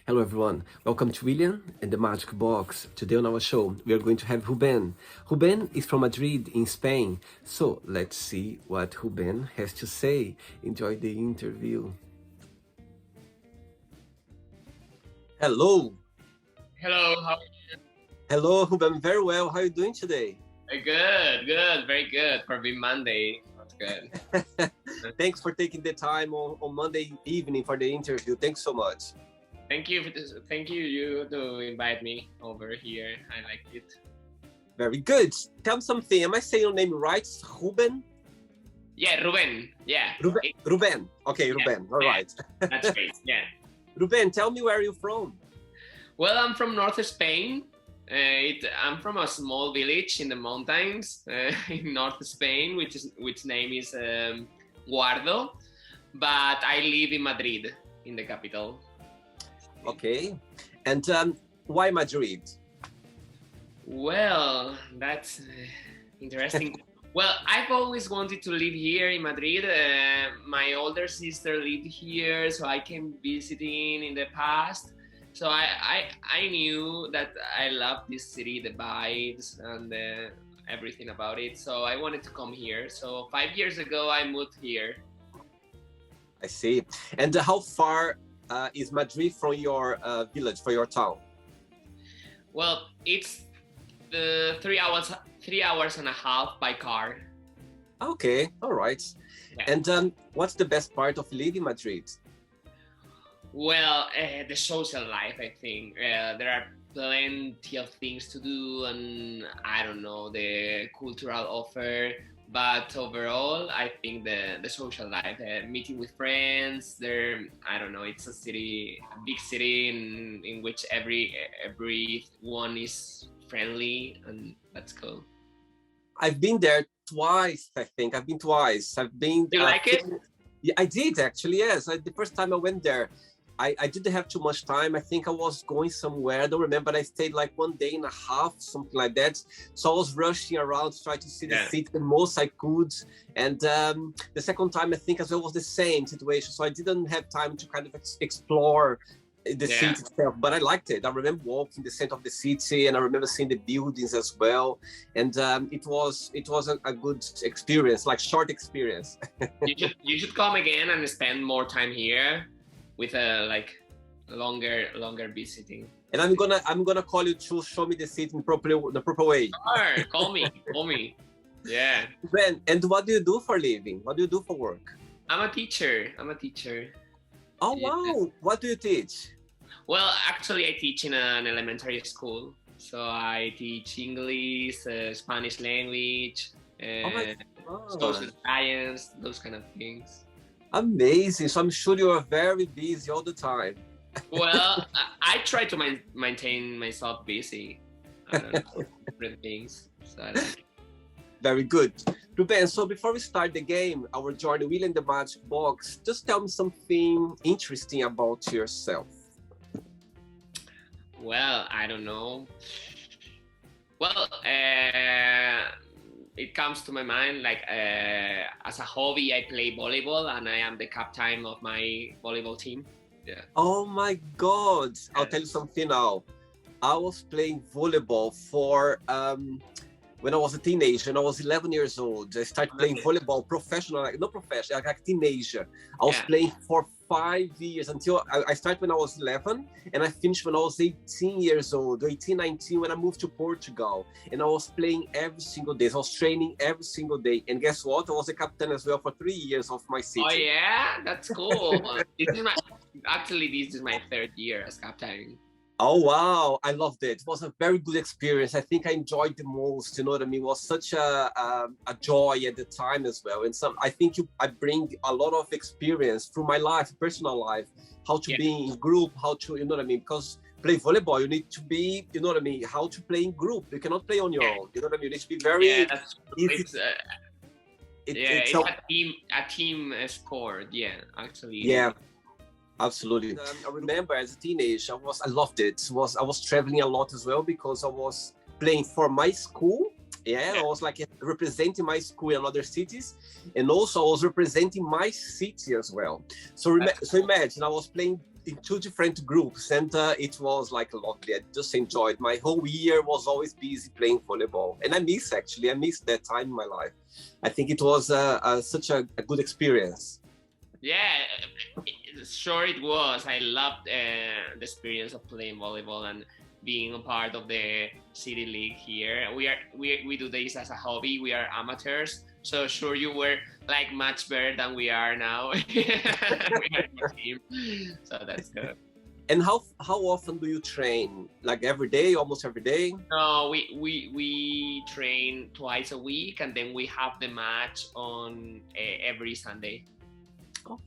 Hello everyone, welcome to William and the Magic Box. Today on our show we are going to have Rubén. Rubén is from Madrid in Spain, so let's see what Rubén has to say. Enjoy the interview. Hello. Hello, how Hello Rubén, very well. How are you doing today? good, very good for being Monday. That's good. Thanks for taking the time on Monday evening for the interview. Thanks so much. Thank you for this. Thank you to invite me over here. I like it. Very good. Tell me something. Am I saying your name right? Rubén? Yeah, Rubén. Yeah. Rubén. Okay, Yeah, Rubén. All yeah. right. That's great. Yeah. Rubén, tell me where you're from. Well, I'm from North Spain. I'm from a small village in the mountains in North Spain, which name is Guardo, but I live in Madrid, in the capital. Okay. And why Madrid? Well, that's interesting. Well, I've always wanted to live here in Madrid. My older sister lived here, so I came visiting in the past. So I knew that I love this city, the vibes and everything about it. So I wanted to come here. So 5 years ago, I moved here. I see. And how far is Madrid from your village, from your town? Well, it's 3 hours and a half by car. Okay, all right. Yeah. And what's the best part of living in Madrid? Well, the social life, I think. There are plenty of things to do, and I don't know, the cultural offer. But overall, I think the social life, meeting with friends, I don't know, it's a big city in which everyone is friendly, and that's cool. I've been there twice, I think. I've been twice. You like it? Yeah, I did actually, yes. The first time I went there, I didn't have too much time. I think I was going somewhere. I don't remember. I stayed like 1 day and a half, something like that. So I was rushing around to try to see the city the most I could. And the second time, I think as well was the same situation. So I didn't have time to kind of explore the city itself, but I liked it. I remember walking the center of the city, and I remember seeing the buildings as well. And it was a good experience, like short experience. You should come again and spend more time here with a longer visiting. And I'm gonna call you to show me the city in the proper way. Sure, call me. Yeah. Ben, and what do you do for living? What do you do for work? I'm a teacher. Oh Yeah. wow! What do you teach? Well, actually, I teach in an elementary school. So I teach English, Spanish language, Oh my social God! science, those kind of things. Amazing! So I'm sure you are very busy all the time. Well, I try to maintain myself busy. I don't know, different things. So I like it. Very good. Rubén, so before we start the game, our journey, Will in the Magic Box, just tell me something interesting about yourself. Well, I don't know. Well, it comes to my mind like as a hobby, I play volleyball and I am the captain of my volleyball team. Yeah. Oh my God! I'll tell you something now. I was playing volleyball for when I was a teenager, and I was 11 years old. I started playing volleyball professional, not professional, like a teenager. I was playing for 5 years until I started when I was 11, and I finished when I was 18 years old, 18, 19, when I moved to Portugal. And I was playing every single day. So I was training every single day. And guess what? I was a captain as well for 3 years of my city. Oh yeah, that's cool. This is my third year as captain. Oh, wow. I loved it. It was a very good experience. I think I enjoyed the most, you know what I mean? It was such a joy at the time as well. And I think I bring a lot of experience through my life, personal life, how to be in group, how to, you know what I mean? Because play volleyball, you need to be, you know what I mean? How to play in group. You cannot play on your own. You know what I mean? You need to be very easy. It's a team sport. Yeah, actually. Yeah. Absolutely. I remember as a teenager, I loved it. I was traveling a lot as well because I was playing for my school Yeah, I was like representing my school in other cities, and also I was representing my city as well. So imagine I was playing in two different groups, and it was like lovely. I just enjoyed. My whole year was always busy playing volleyball, and I miss that time in my life. I think it was such a good experience. Yeah, sure it was. I loved the experience of playing volleyball and being a part of the city league here. We do this as a hobby. We are amateurs, so sure you were like much better than we are now. We are a team, so that's good. And how often do you train? Like every day, almost every day? No, we train twice a week, and then we have the match on every Sunday.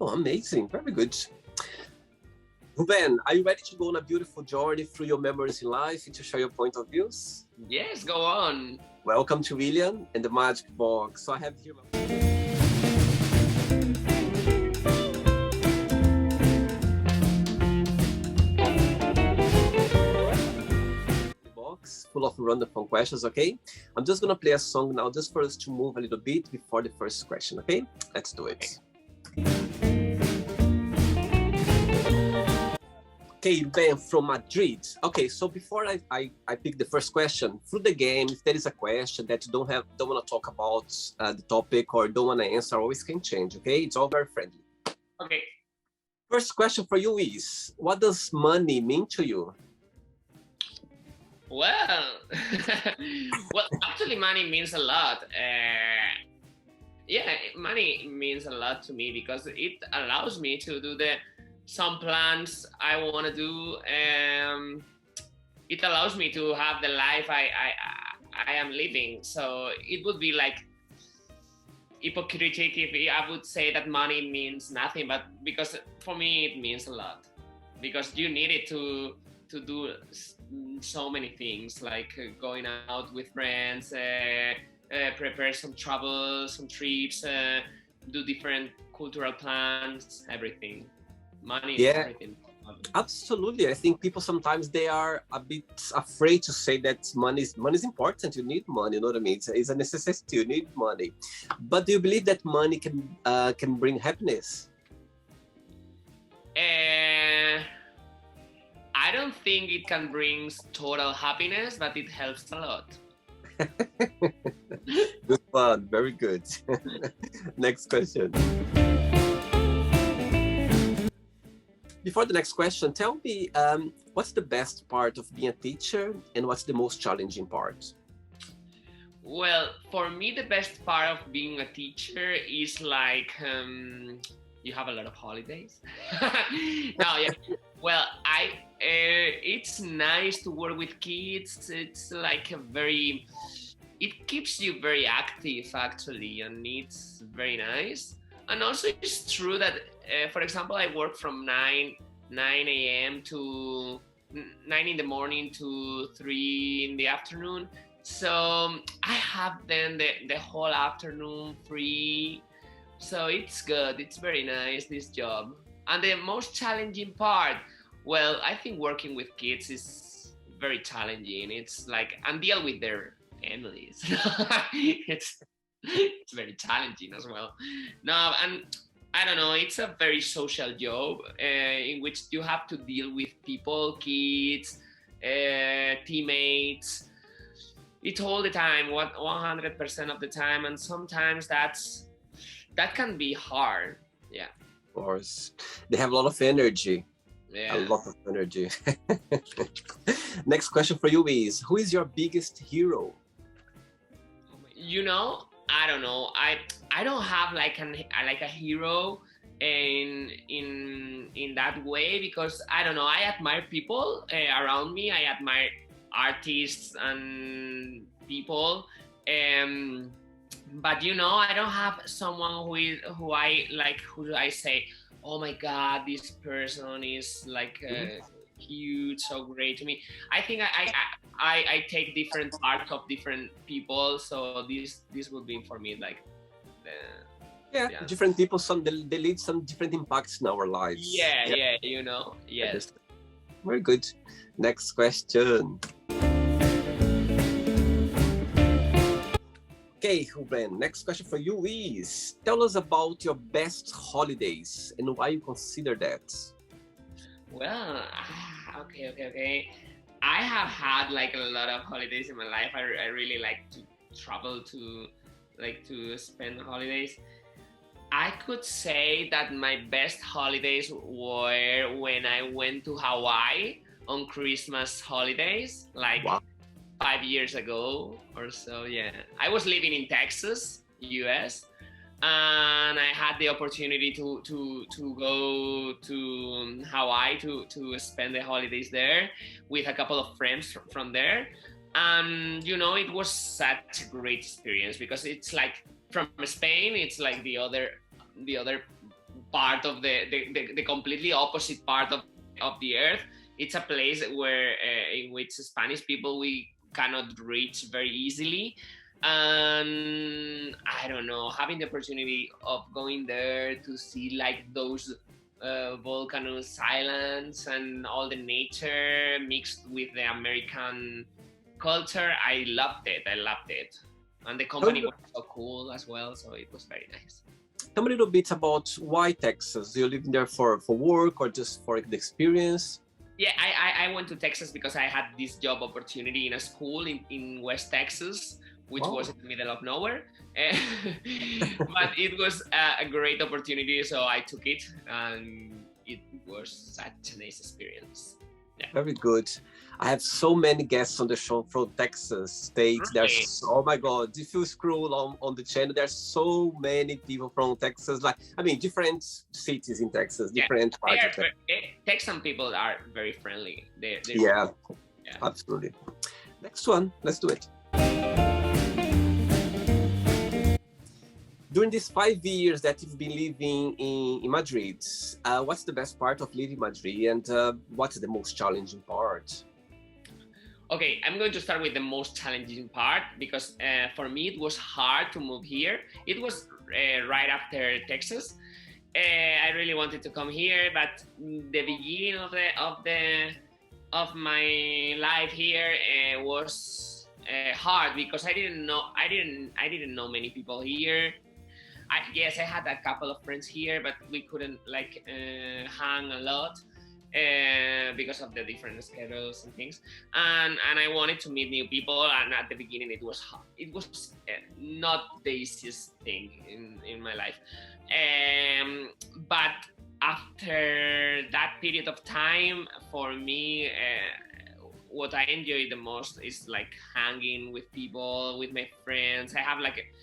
Oh, amazing! Very good. Rubén, are you ready to go on a beautiful journey through your memories in life and to share your point of views? Yes, go on. Welcome to William and the Magic Box. So I have here box full of random fun questions, okay? I'm just gonna play a song now just for us to move a little bit before the first question, okay? Let's do it. Okay, Ben from Madrid. Okay, so before I pick the first question, through the game, if there is a question that you don't want to talk about the topic or don't want to answer, always can change, okay? It's all very friendly. Okay. First question for you is, what does money mean to you? Well, well, actually money means a lot. Yeah, money means a lot to me because it allows me to do some plans I want to do. It allows me to have the life I am living. So it would be like hypocritic if I would say that money means nothing, but because for me it means a lot, because you need it to do so many things, like going out with friends, prepare some travel, some trips, do different cultural plans, everything. Money is everything. Absolutely. I think people sometimes they are a bit afraid to say that money is important. You need money, you know what I mean? It's a necessity. You need money. But do you believe that money can bring happiness? I don't think it can bring total happiness, but it helps a lot. Good one. Very good. Next question. Before the next question, tell me, what's the best part of being a teacher and what's the most challenging part? Well, for me, the best part of being a teacher is like, you have a lot of holidays. No, yeah. Well, it's nice to work with kids. It's like it keeps you very active actually, and it's very nice. And also it's true that, for example, I work from 9 a.m. to 9 in the morning to 3 in the afternoon. So I have then the whole afternoon free. So it's good. It's very nice, this job. And the most challenging part, well, I think working with kids is very challenging. It's like, and deal with their families. It's very challenging as well. No, and I don't know, it's a very social job in which you have to deal with people, kids, teammates. It's all the time, 100% of the time, and sometimes that can be hard. Yeah. Of course. They have a lot of energy. Yeah. A lot of energy. Next question for you is, who is your biggest hero? You know, I don't know. I don't have like a hero in that way, because I don't know. I admire people around me. I admire artists and people, but you know, I don't have someone who I say, oh my God, this person is like huge, so great to me. I think I take different parts of different people, so this would be for me like different people, they lead some different impacts in our lives. Yeah, you know. Yes. Very good. Okay, Rubén, next question for you is, tell us about your best holidays and why you consider that. Well, okay. I have had like a lot of holidays in my life. I really like to travel to spend holidays. I could say that my best holidays were when I went to Hawaii on Christmas holidays, like Wow. 5 years ago or so. Yeah, I was living in Texas, US, and I had the opportunity to go to Hawaii to spend the holidays there with a couple of friends from there. And it was such a great experience because it's like from Spain, it's like the other part of the completely opposite part of the earth. It's a place where in which Spanish people we cannot reach very easily. And I don't know, having the opportunity of going there to see like those volcanoes islands and all the nature mixed with the American culture, I loved it. And the company was so cool as well, so it was very nice. Tell me a little bit about why Texas. Do you live there for work or just for the experience? Yeah, I went to Texas because I had this job opportunity in a school in West Texas, which was in the middle of nowhere. But it was a great opportunity, so I took it, and it was such a nice experience. Yeah. Very good. I have so many guests on the show from Texas State. Really? There's, oh my God, if you scroll on the channel, there's so many people from Texas. Like, I mean, different cities in Texas, different parts of Texas. Texan people are very friendly. Yeah, absolutely. Next one, let's do it. During these 5 years that you've been living in Madrid, what's the best part of living in Madrid, and what's the most challenging part? Okay, I'm going to start with the most challenging part because for me it was hard to move here. It was right after Texas. I really wanted to come here, but the beginning of my life here was hard because I didn't know many people here. Yes, I had a couple of friends here, but we couldn't hang a lot because of the different schedules and things. And I wanted to meet new people, and at the beginning it was hard. It was not the easiest thing in my life. But after that period of time, for me, what I enjoy the most is like hanging with people, with my friends. I have like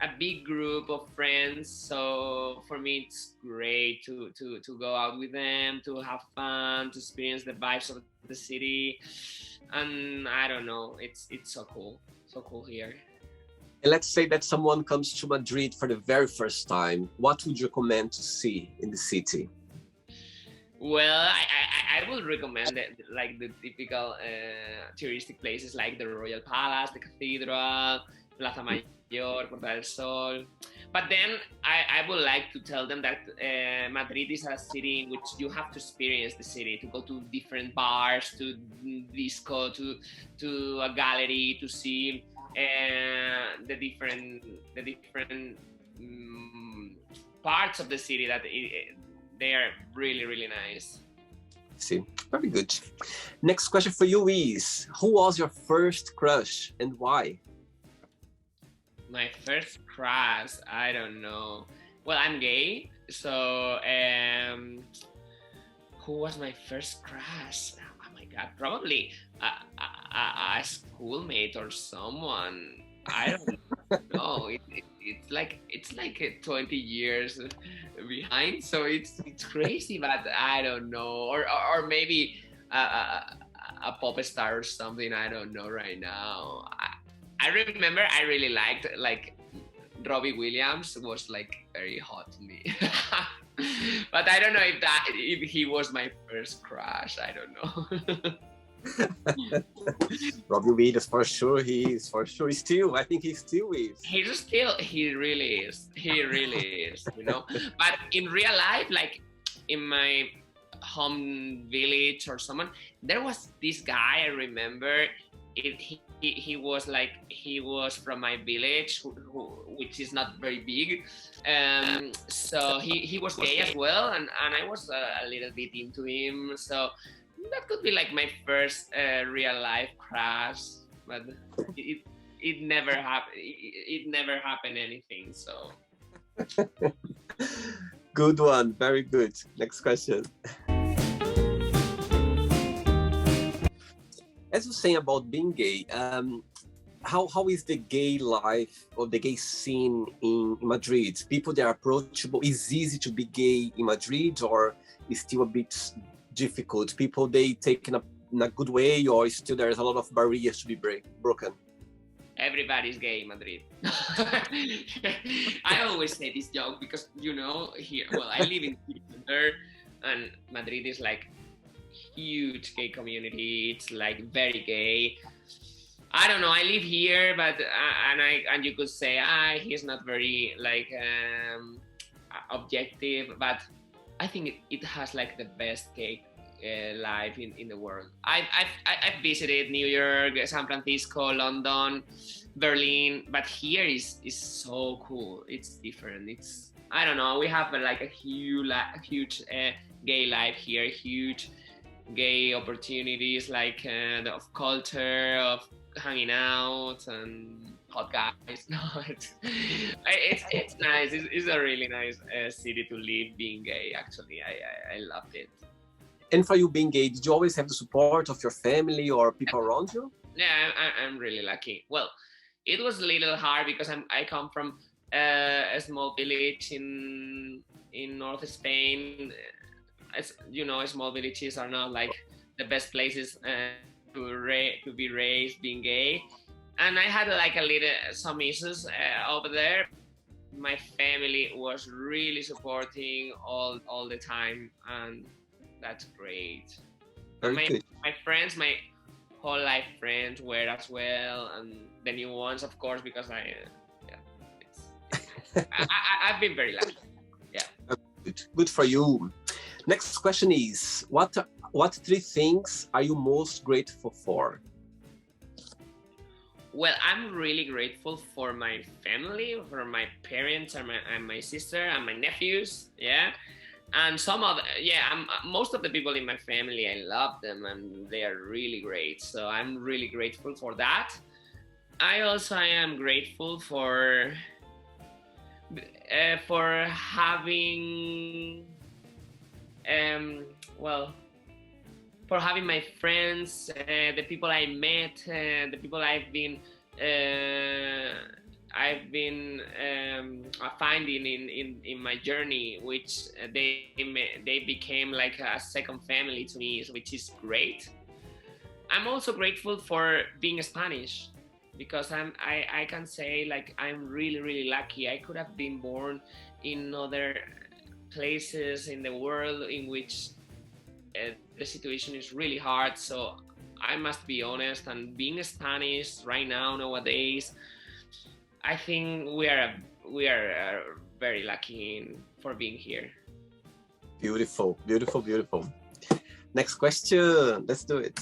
a big group of friends, so for me it's great to go out with them, to have fun, to experience the vibes of the city. And I don't know, it's so cool here. And let's say that someone comes to Madrid for the very first time. What would you recommend to see in the city? Well, I would recommend like the typical touristic places like the Royal Palace, the Cathedral, Plaza Mayor, Puerta del Sol. But then I would like to tell them that Madrid is a city in which you have to experience the city, to go to different bars, to disco, to a gallery, to see the different parts of the city that they are really, really nice. See, very good. Next question for you is, who was your first crush and why? My first crush, I don't know. Well, I'm gay, so who was my first crush? Oh my God, probably a schoolmate or someone. I don't know. It's like 20 years behind, so it's crazy, but I don't know. Or maybe a pop star or something. I don't know right now. I remember I really liked like Robbie Williams was like very hot to me. But I don't know if he was my first crush. I don't know. Robbie Williams, for sure, he is. For sure, still. I think he still is. He really is. He really is, you know. But in real life, like in my home village or someone, there was this guy I remember. he was like, he was from my village, which is not very big, so he was gay as well, and I was a little bit into him, so that could be like my first real life crush, but it never happened. It never happened anything. So Good one, very good. Next question. As you're saying about being gay, how is the gay life or the gay scene in Madrid? People that are approachable. Is it easy to be gay in Madrid, or is still a bit difficult? People they take in a good way, or still there's a lot of barriers to be broken? everybody's gay in Madrid. I always say this joke because, you know, here, well, I live in the center, and Madrid is like huge gay community. It's like very gay. I don't know. I live here, but and you could say he's not very like objective, but I think it has like the best gay life in the world. I've visited New York, San Francisco, London, Berlin, but here is so cool. It's different. It's, I don't know. We have like a huge gay life here, huge gay opportunities, like of culture, of hanging out and hot guys. No, it's nice. It's a really nice city to live. Being gay, actually, I loved it. And for you being gay, did you always have the support of your family or people around you? Yeah, I'm really lucky. Well, it was a little hard because I come from a small village in North Spain. As you know, small villages are not like the best places to be raised being gay, and I had like some issues over there. My family was really supporting all the time, and that's great. My friends, my whole life friends were as well, and the new ones, of course, because I've been very lucky. Yeah. Good for you. Next question is, what 3 things are you most grateful for? Well, I'm really grateful for my family, for my parents and my sister and my nephews. Yeah. And most of the people in my family, I love them and they are really great. So I'm really grateful for that. I am grateful for having for having my friends, the people I met, the people I've been finding in my journey, which they became like a second family to me, which is great. I'm also grateful for being Spanish, because I can say like I'm really lucky. I could have been born in other places in the world in which the situation is really hard. So I must be honest, and being Spanish right now nowadays, I think we are very lucky for being here. Beautiful. Next question. Let's do it.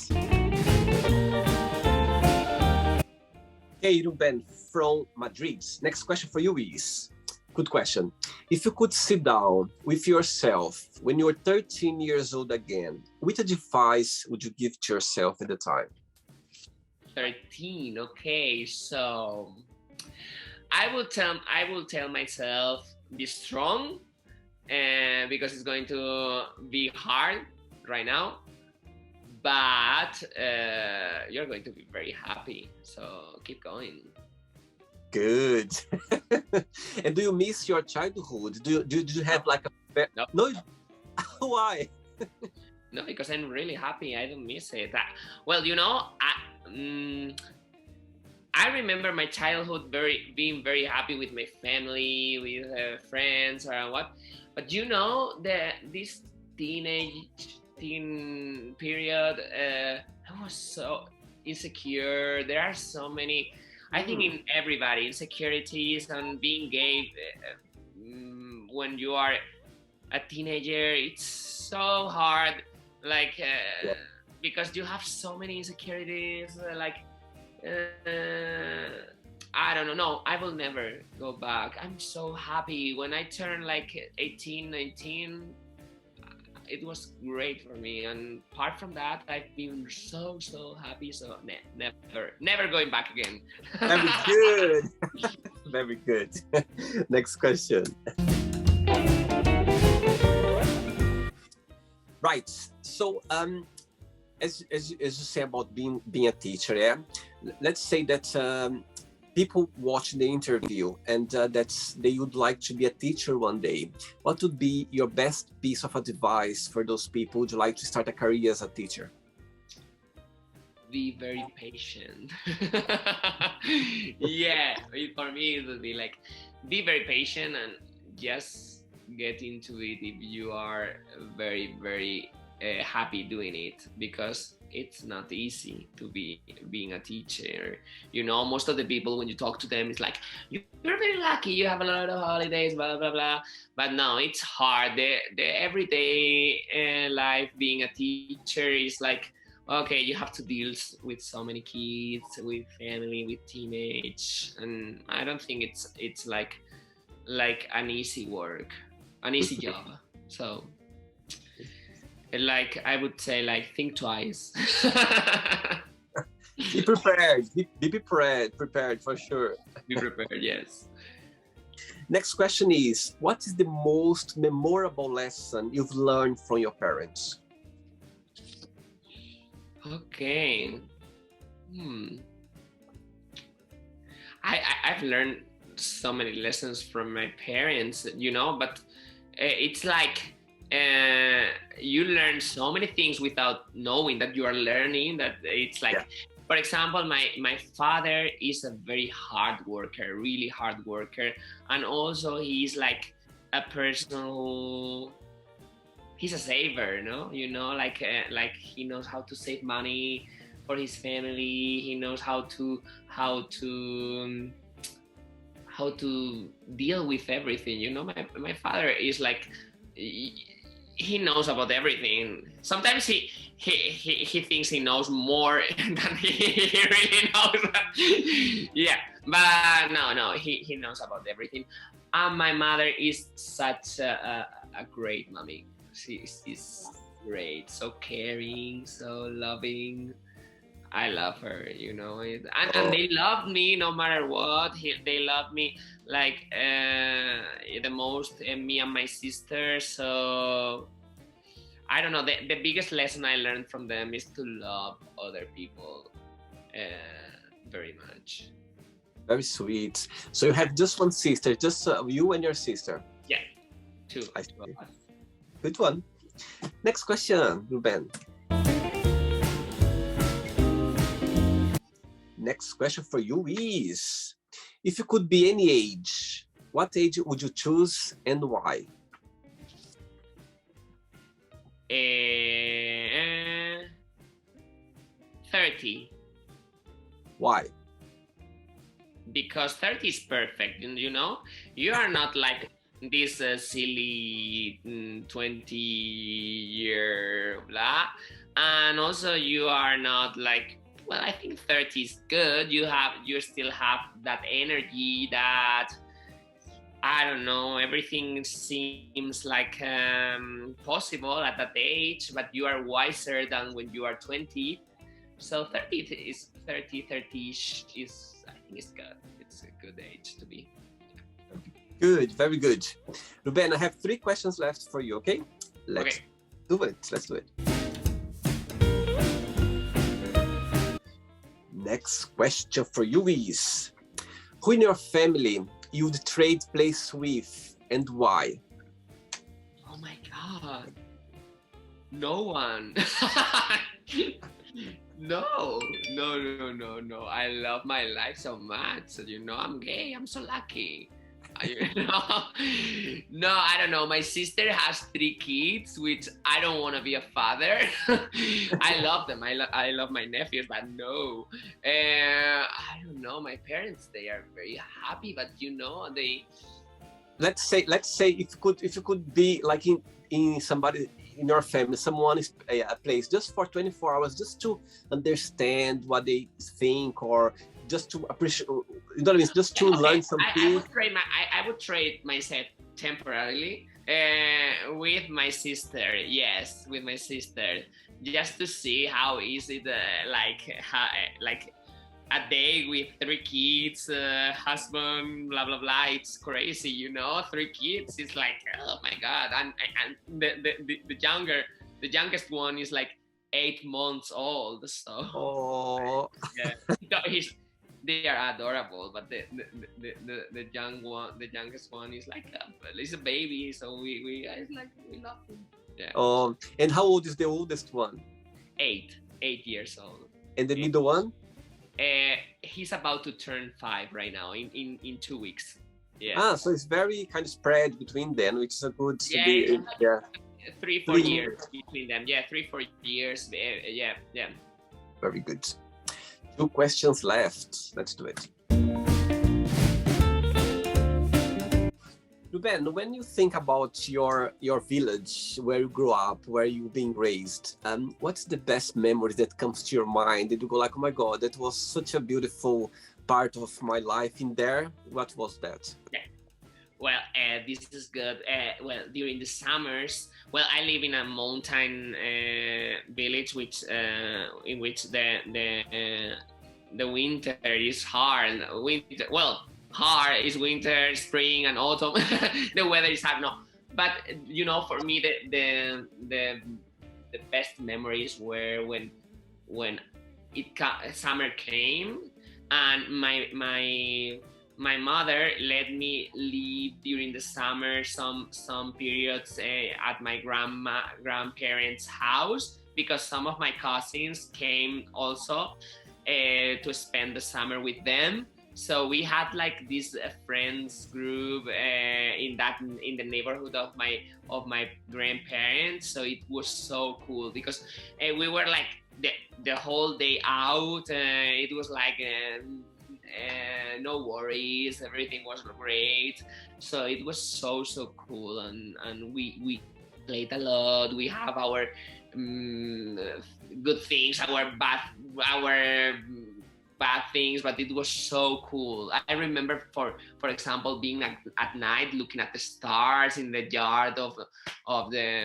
Hey, Rubén from Madrid. Next question for you is, good question. If you could sit down with yourself when you were 13 years old again, which advice would you give to yourself at the time? 13, okay, so I will tell myself, be strong, because it's going to be hard right now, but you're going to be very happy, so keep going. Good. And do you miss your childhood? Do you have like a... No? Why? No, because I'm really happy. I don't miss it. Well, you know, I remember my childhood being very happy with my family, with friends or what. But you know, this teen period, I was so insecure. There are so many, I think in everybody, insecurities, and being gay when you are a teenager, it's so hard, like because you have so many insecurities, like I don't know. No, I will never go back. I'm so happy. When I turned like 18, 19, it was great for me. And apart from that, I've been so, so happy. So never going back again. Very good. Very good. Next question. Right. So, as you say about being a teacher, yeah. Let's say that people watch the interview and they would like to be a teacher one day. What would be your best piece of advice for those people who'd like to start a career as a teacher? Be very patient. Yeah, for me it would be like, be very patient and just get into it if you are very, very happy doing it, because it's not easy to be being a teacher. You know, most of the people, when you talk to them, it's like, you're very lucky, you have a lot of holidays, blah blah blah. But no, it's hard. The everyday life being a teacher is like, okay, you have to deal with so many kids, with family, with teenage, and I don't think it's like an easy work, an easy job. So, like, I would say, like, think twice. Be prepared. Be prepared for sure. Be prepared, yes. Next question is, what is the most memorable lesson you've learned from your parents? Okay. I've learned so many lessons from my parents, you know, but it's like you learn so many things without knowing that you are learning. That it's like, for example, my father is a very hard worker, really hard worker, and also he's like a person who, he's a saver, no? You know, like he knows how to save money for his family. He knows how to deal with everything. You know, my father is like, he knows about everything. Sometimes he thinks he knows more than he really knows. Yeah, but no, he knows about everything. And my mother is such a great mommy. She's great, so caring, so loving. I love her, you know, and they love me no matter what. They love me like the most, me and my sister. So I don't know. The biggest lesson I learned from them is to love other people very much. Very sweet. So you have just one sister, just you and your sister. Yeah, two. I see. Good one. Next question, Rubén. Next question for you is, if you could be any age, what age would you choose and why? 30. Why? Because 30 is perfect, you know? You are not like this silly 20-year blah. And also you are not like, well, I think 30 is good. You still have that energy, that, I don't know, everything seems like possible at that age, but you are wiser than when you are 20. So 30-ish is, I think it's good. It's a good age to be. Good, very good. Rubén, I have 3 questions left for you, okay? Let's do it. Next question for you is, who in your family you'd trade place with and why? Oh my God. No one. No. I love my life so much. So, you know, I'm gay. I'm so lucky. You know? No, I don't know. My sister has 3 kids, which I don't want to be a father. I love them. I love my nephews, but no. I don't know. My parents, they are very happy, but you know, they. Let's say if you could be like in in your family, someone is a place just for 24 hours, just to understand what they think, or just to appreciate, you know what I mean? Just to learn something. I would trade myself temporarily with my sister. Yes, with my sister, just to see how is it like a day with 3 kids, husband, blah blah blah. It's crazy, you know. 3 kids, it's like, oh my god. And the youngest one is like 8 months old. So Oh, yeah, they are adorable. But the youngest one is like it's a baby. So we love him. Yeah. And how old is the oldest one? 8 years old. And the middle one? He's about to turn 5 right now in 2 weeks. Yeah. So it's very kind of spread between them, which is a good. Yeah. 3-4 years between them. Yeah, 3-4 years. Yeah. Very good. 2 questions left. Let's do it. Rubén, when you think about your village, where you grew up, where you've been raised, what's the best memory that comes to your mind? Did you go like, oh my God, that was such a beautiful part of my life in there? What was that? Yeah. Well, this is good. Well, during the summers, I live in a mountain village, in which the winter is hard. Hard is winter, spring, and autumn. The weather is hard. No, but you know, for me, the best memories were when summer came, and my mother let me live during the summer some periods at my grandparents' house, because some of my cousins came also to spend the summer with them. So we had like this friends group in the neighborhood of my grandparents. So it was so cool, because we were like the whole day out. It was like no worries, everything was great. So it was so cool, and we played a lot. We have our good things, our bad things, but it was so cool. I remember, for example, being at night looking at the stars in the yard of the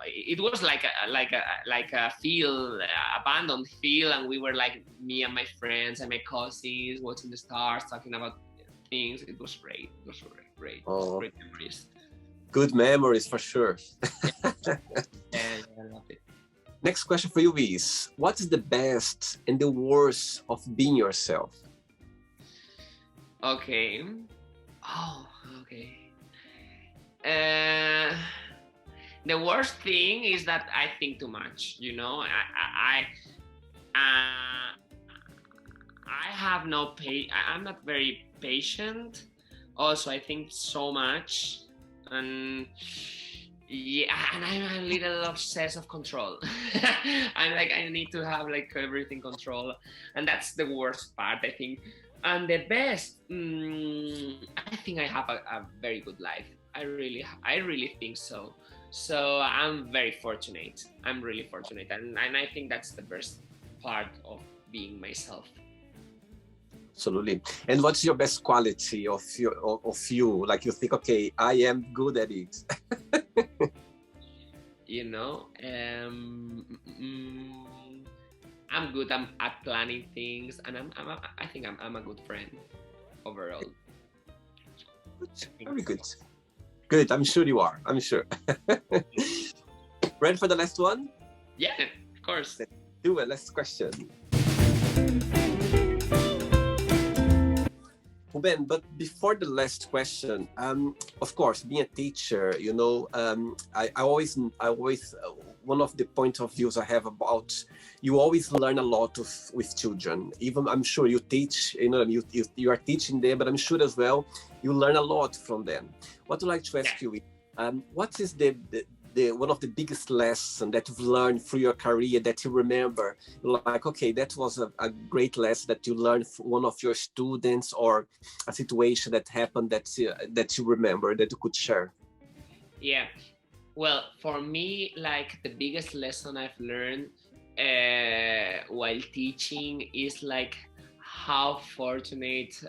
it was like a field, abandoned field, and we were like, me and my friends and my cousins watching the stars, talking about things. It was great. It was great. Oh. Great memories. Good memories for sure. Yeah, I loved it. Next question for you is, what is the best and the worst of being yourself? Okay. Oh, okay. The worst thing is that I think too much. You know, I have no I'm not very patient. Also, I think so much, and yeah, and I'm a little obsessed of control. I'm like, I need to have like everything control, and that's the worst part, I think. And the best, I think I have a very good life. I really think so. So I'm very fortunate. I'm really fortunate, and I think that's the best part of being myself. Absolutely. And what's your best quality of you? Like you think, okay, I am good at it. You know, I'm good at planning things, and I think I'm a good friend overall. Very good. Good. I'm sure you are. I'm sure. Ready for the last one? Yeah, of course. Let's do it. Last question. Rubén, but before the last question, of course, being a teacher, you know, I always one of the point of views I have about, you always learn a lot with children. Even I'm sure you teach, you know, you are teaching them, but I'm sure as well you learn a lot from them. What I'd like to ask you, what is the one of the biggest lessons that you've learned through your career that you remember? Like, okay, that was a great lesson that you learned from one of your students, or a situation that happened that you remember that you could share. Yeah. Well, for me, like the biggest lesson I've learned while teaching is like how fortunate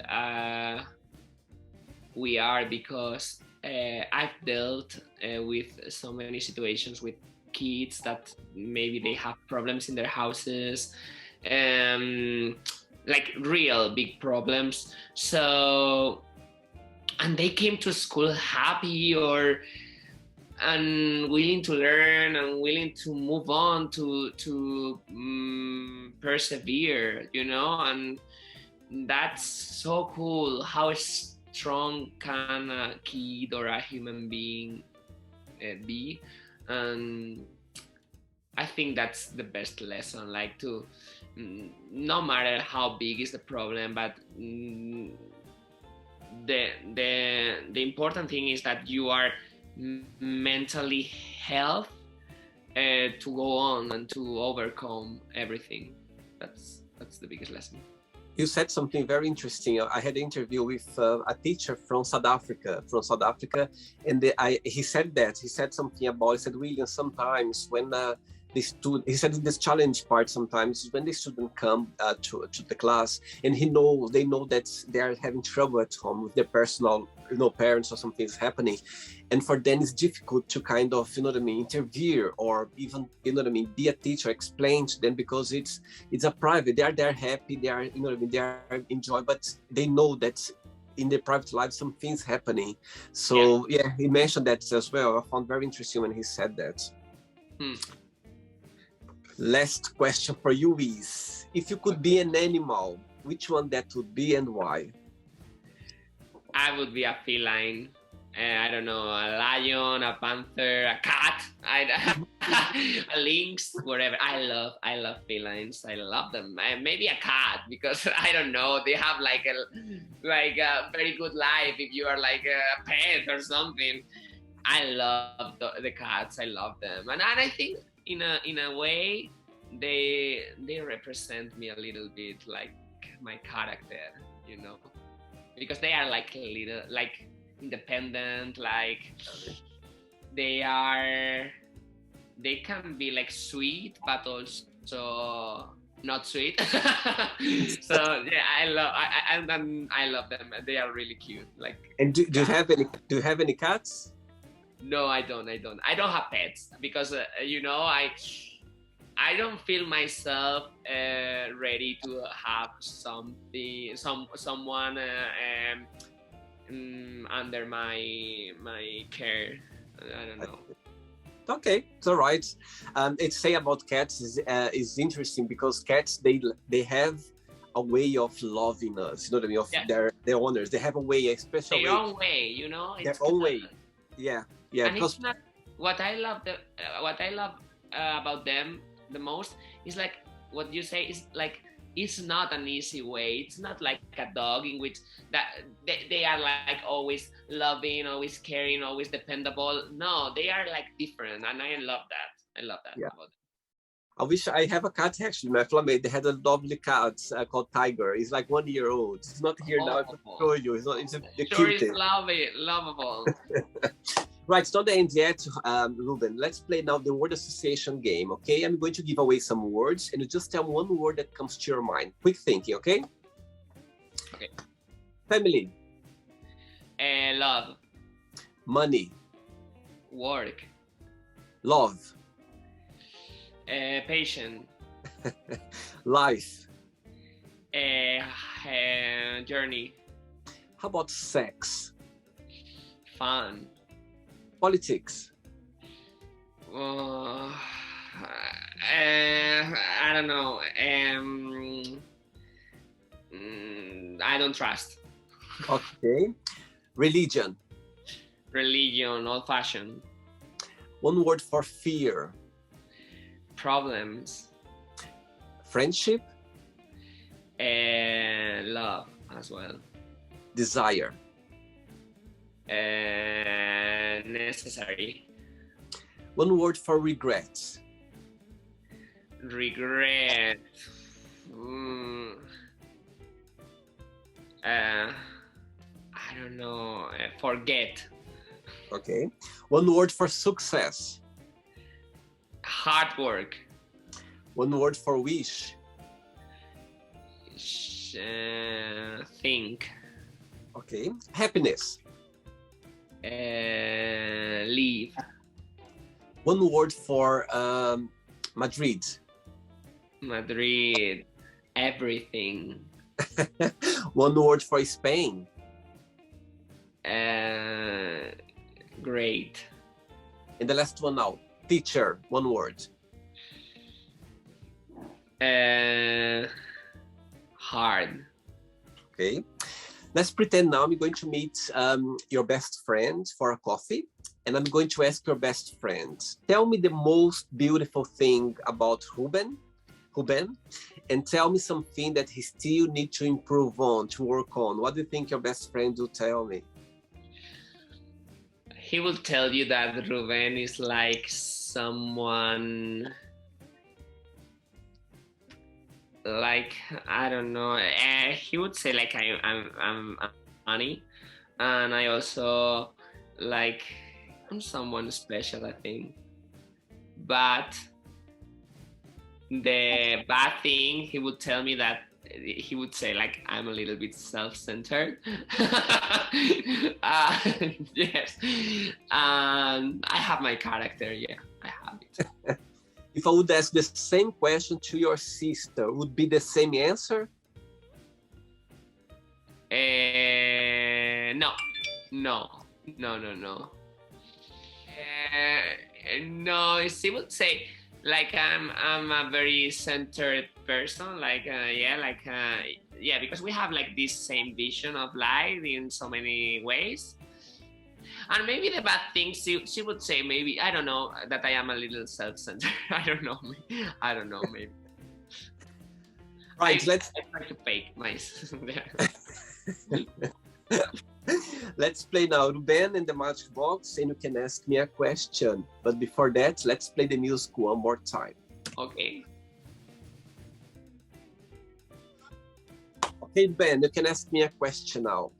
we are, because I've dealt with so many situations with kids that maybe they have problems in their houses, like real big problems. So, and they came to school happy or and willing to learn and willing to move on to persevere, you know. And that's so cool. How strong can a kid or a human being be? And I think that's the best lesson, like to no matter how big is the problem, but the important thing is that you are mentally health to go on and to overcome everything. That's the biggest lesson. You said something very interesting. I had an interview with a teacher from South Africa, and he said something about. He said, William, sometimes when he said this challenge part sometimes is when the student come to the class, and they know that they are having trouble at home with their personal, parents or something's happening, and for them it's difficult to kind of, interfere or even, be a teacher, explain to them, because it's a private. They are there happy, they are, they are enjoy, but they know that in their private life some things happening. So yeah, he mentioned that as well. I found very interesting when he said that. Last question for you is, if you could be an animal, which one that would be and why? I would be a feline. I don't know, a lion, a panther, a cat, a lynx, whatever. I love felines. I love them. Maybe a cat, because I don't know, they have like a very good life if you are like a pet or something. I love the cats. I love them, and I think in a way they represent me a little bit, like my character, because they are like a little like independent, like they can be like sweet but also not sweet. So yeah, I love them. They are really cute. Like, and do you have any cats? No, I don't have pets, because I don't feel myself ready to have someone under my care. I don't know. Okay, it's all right. It's say about cats is interesting, because cats they have a way of loving us. You know what I mean? Of their owners. They have a way, especially their own way. Their own way. Yeah. And it's not what I love. What I love about them the most is like what you say is like, it's not an easy way. It's not like a dog in which that they are like always loving, always caring, always dependable. No, they are like different, and I love that. About them. I wish I have a cat actually. My family, they had a lovely cat called Tiger. He's like 1 year old. He's not here now. I can show you. It's not. It's the cutest. It's lovable. Right, it's not the end yet, Ruben. Let's play now the word association game, okay? I'm going to give away some words, and you just tell one word that comes to your mind. Quick thinking, okay? Okay. Family. Love. Money. Work. Love. Patient. Life. Journey. How about sex? Fun. Politics. I don't know. I don't trust. Okay. Religion. Old fashioned. One word for fear. Problems. Friendship. Love as well. Desire. Necessary. One word for regrets. Regret. I don't know. Forget. Okay. One word for success. Hard work. One word for wish. Think. Okay. Happiness. Leave. One word for Madrid. Madrid. Everything. One word for Spain. Great. And the last one now. Teacher. One word. Hard. Okay. Let's pretend now I'm going to meet your best friend for a coffee, and I'm going to ask your best friend, tell me the most beautiful thing about Rubén, and tell me something that he still needs to improve on, to work on. What do you think your best friend will tell me? He will tell you that Rubén is like someone, like, I don't know. He would say like I'm funny, and I also like I'm someone special, I think. But the bad thing, he would tell me that he would say like I'm a little bit self-centered. Yes, and I have my character. Yeah, I have it. If I would ask the same question to your sister, would be the same answer? No. No, she would say like I'm a very centered person, like yeah, because we have like this same vision of life in so many ways. And maybe the bad thing, she would say, maybe, I don't know, that I am a little self-centered. I don't know, maybe. Right, I try to fake my. Let's play now Rubén in the magic box, and you can ask me a question. But before that, let's play the music one more time. Okay. Okay, Ben, you can ask me a question now.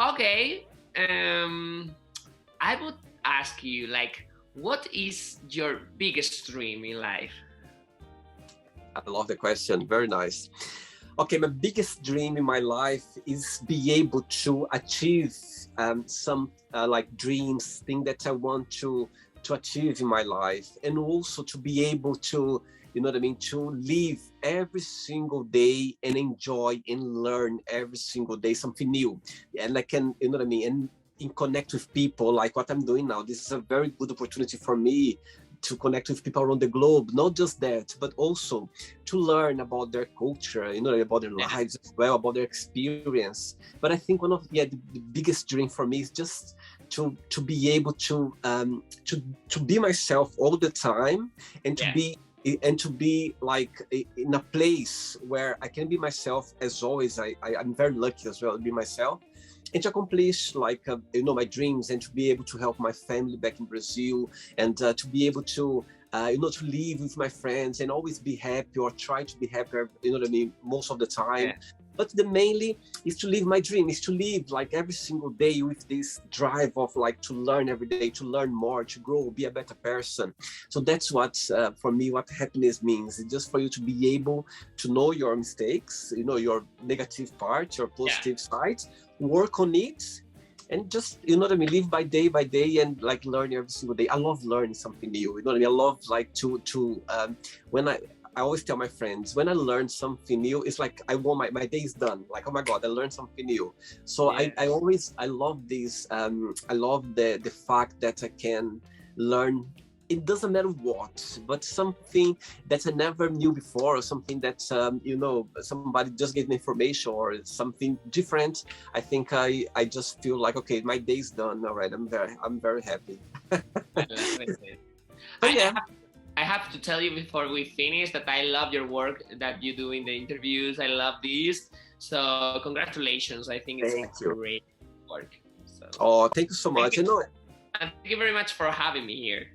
Okay. I would ask you, like, what is your biggest dream in life? I love the question. Very nice. Okay, my biggest dream in my life is be able to achieve some like dreams, thing that I want to achieve in my life, and also to be able to, you know what I mean, to live every single day and enjoy and learn every single day something new. And I can, you know what I mean, and in connect with people like what I'm doing now. This is a very good opportunity for me to connect with people around the globe. Not just that, but also to learn about their culture, you know, about their lives as well, about their experience. But I think one of the biggest dream for me is just to be able to be myself all the time, and to be like in a place where I can be myself as always. I'm very lucky as well to be myself, and to accomplish like you know, my dreams, and to be able to help my family back in Brazil, and to be able to you know, to live with my friends and always be happy, or try to be happy, you know what I mean, most of the time. Yeah. But the mainly is to live my dream, is to live like every single day with this drive of like to learn every day, to learn more, to grow, be a better person. So that's what for me, what happiness means. It's just for you to be able to know your mistakes, you know, your negative parts, your positive sides, work on it, and just, you know what I mean, live by day and like learn every single day. I love learning something new, you know what I mean. I love like to when I always tell my friends, when I learn something new, it's like I want my day is done. Like, oh my God, I learned something new. So I love this. I love the fact that I can learn. It doesn't matter what, but something that I never knew before, or something that you know, somebody just gave me information, or something different. I think I just feel like, okay, my day's done. All right, I'm very happy. I have to tell you before we finish that I love your work that you do in the interviews. I love this. So congratulations. I think it's great work. So, oh, thank you so much. And thank you very much for having me here.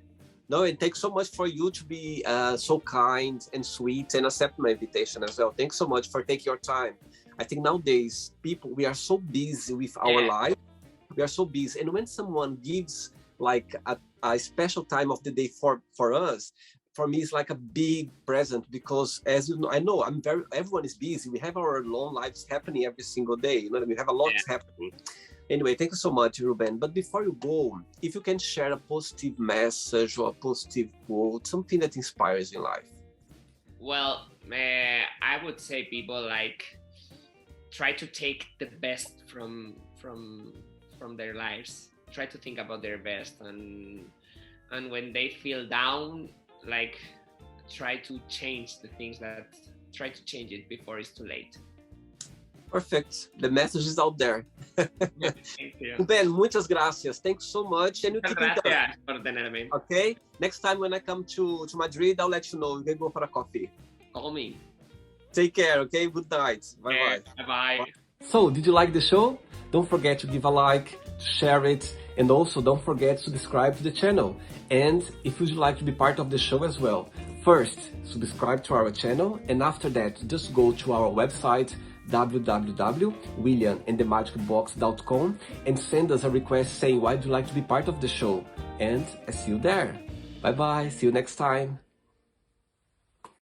No, it takes so much for you to be so kind and sweet and accept my invitation as well. Thanks so much for taking your time. I think nowadays, people, we are so busy with our life. We are so busy. And when someone gives like a special time of the day for us, for me it's like a big present, because as you know, I know everyone is busy. We have our own lives happening every single day. You know what I mean? We have a lot happening. Anyway, thank you so much, Rubén. But before you go, if you can share a positive message or a positive quote, something that inspires you in life. Well, I would say people like try to take the best from their lives. Try to think about their best, and when they feel down, like try to change it before it's too late. Perfect. The message is out there. Thank you. Rubén, muchas gracias. Thanks so much. And you keep in touch. Gracias por tenerme. Okay? Next time when I come to Madrid, I'll let you know. We can go for a coffee. Call me. Take care, okay? Good night. Bye-bye. Bye-bye. So, did you like the show? Don't forget to give a like, share it, and also don't forget to subscribe to the channel. And if you'd like to be part of the show as well, first, subscribe to our channel, and after that, just go to our website, www.williamandthemagicbox.com, and send us a request saying why you'd like to be part of the show. And I see you there. Bye-bye. See you next time.